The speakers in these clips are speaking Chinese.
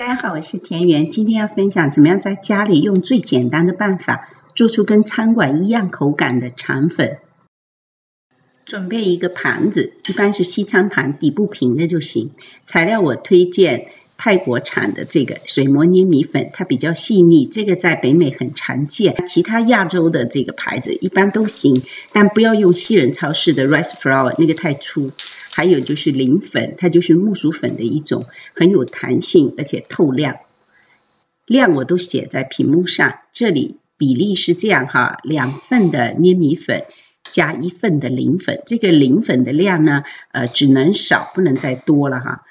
大家好，我是田园，今天要分享怎么样在家里用最简单的办法做出跟餐馆一样口感的肠粉。准备一个盘子，一般是西餐盘，底部平的就行。材料我推荐泰国产的这个水磨捏米粉，它比较细腻，这个在北美很常见，其他亚洲的这个牌子一般都行，但不要用西人超市的 rice flour， 那个太粗。还有就是磷粉，它就是木薯粉的一种，很有弹性而且透亮。量我都写在屏幕上，这里比例是这样哈，2份的捏米粉加1份的磷粉，这个磷粉的量呢，只能少不能再多了哈。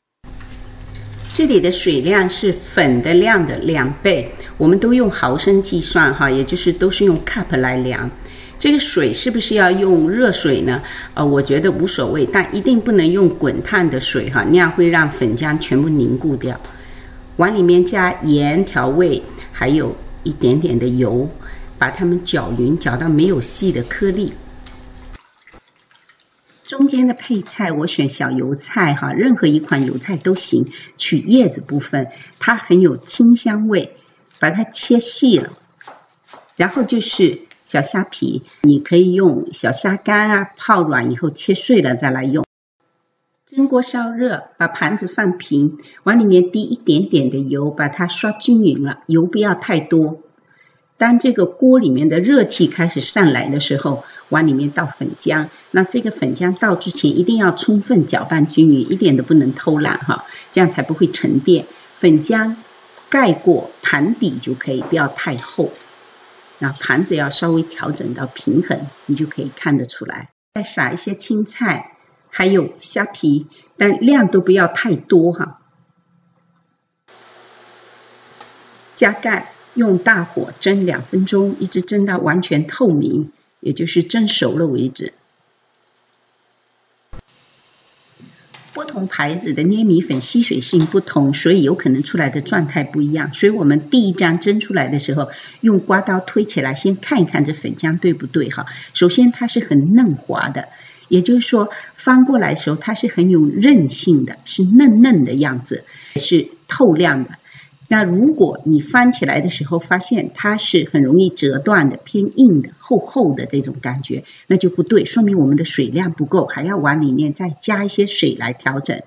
这里的水量是粉的量的2倍，我们都用毫升计算哈，也就是都是用 cup 来量。这个水是不是要用热水呢？我觉得无所谓，但一定不能用滚烫的水哈，那样会让粉浆全部凝固掉。碗里面加盐调味，还有一点点的油，把它们搅匀，搅到没有细的颗粒。中间的配菜我选小油菜哈，任何一款油菜都行，取叶子部分，它很有清香味，把它切细了。然后就是小虾皮，你可以用小虾干啊，泡软以后切碎了再来用。蒸锅烧热，把盘子放平，往里面滴一点点的油，把它刷均匀了，油不要太多。当这个锅里面的热气开始上来的时候，往里面倒粉浆。那这个粉浆倒之前一定要充分搅拌均匀，一点都不能偷懒哈，这样才不会沉淀。粉浆盖过盘底就可以，不要太厚。那盘子要稍微调整到平衡，你就可以看得出来。再撒一些青菜，还有虾皮，但量都不要太多哈。加盖，用大火蒸2分钟，一直蒸到完全透明，也就是蒸熟了为止。不同牌子的捏米粉吸水性不同，所以有可能出来的状态不一样。所以我们第一张蒸出来的时候，用刮刀推起来，先看一看这粉浆对不对哈。首先它是很嫩滑的，也就是说翻过来的时候它是很有韧性的，是嫩嫩的样子，是透亮的。那如果你翻起来的时候发现它是很容易折断的，偏硬的，厚厚的这种感觉，那就不对，说明我们的水量不够，还要往里面再加一些水来调整。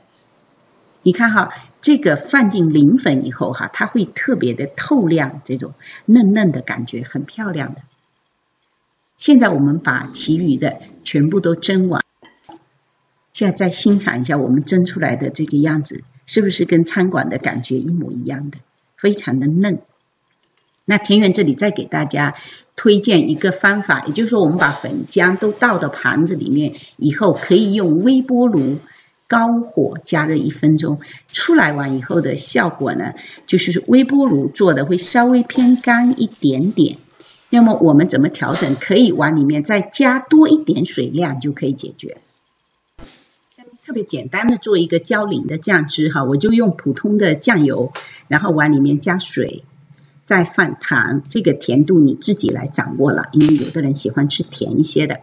你看哈，这个放进磷粉以后哈，它会特别的透亮，这种嫩嫩的感觉很漂亮的。现在我们把其余的全部都蒸完，现在再欣赏一下我们蒸出来的这个样子，是不是跟餐馆的感觉一模一样的？非常的嫩。那田园这里再给大家推荐一个方法，也就是说我们把粉浆都倒到盘子里面以后，可以用微波炉高火加热1分钟，出来完以后的效果呢，就是微波炉做的会稍微偏干一点点。那么我们怎么调整？可以往里面再加多一点水量就可以解决。特别简单的做一个焦磷的酱汁哈，我就用普通的酱油，然后往里面加水，再放糖，这个甜度你自己来掌握了，因为有的人喜欢吃甜一些的，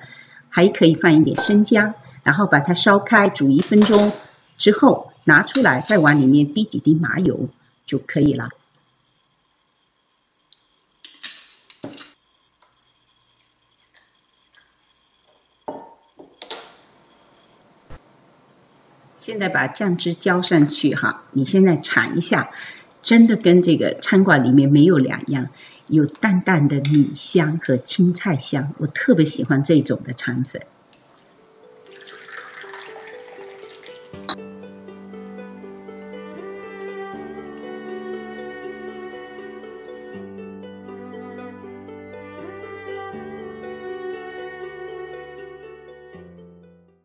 还可以放一点生姜，然后把它烧开煮1分钟之后拿出来，再往里面滴几滴麻油就可以了。现在把酱汁浇上去哈，你现在尝一下，真的跟这个餐馆里面没有两样，有淡淡的米香和青菜香，我特别喜欢这种的肠粉。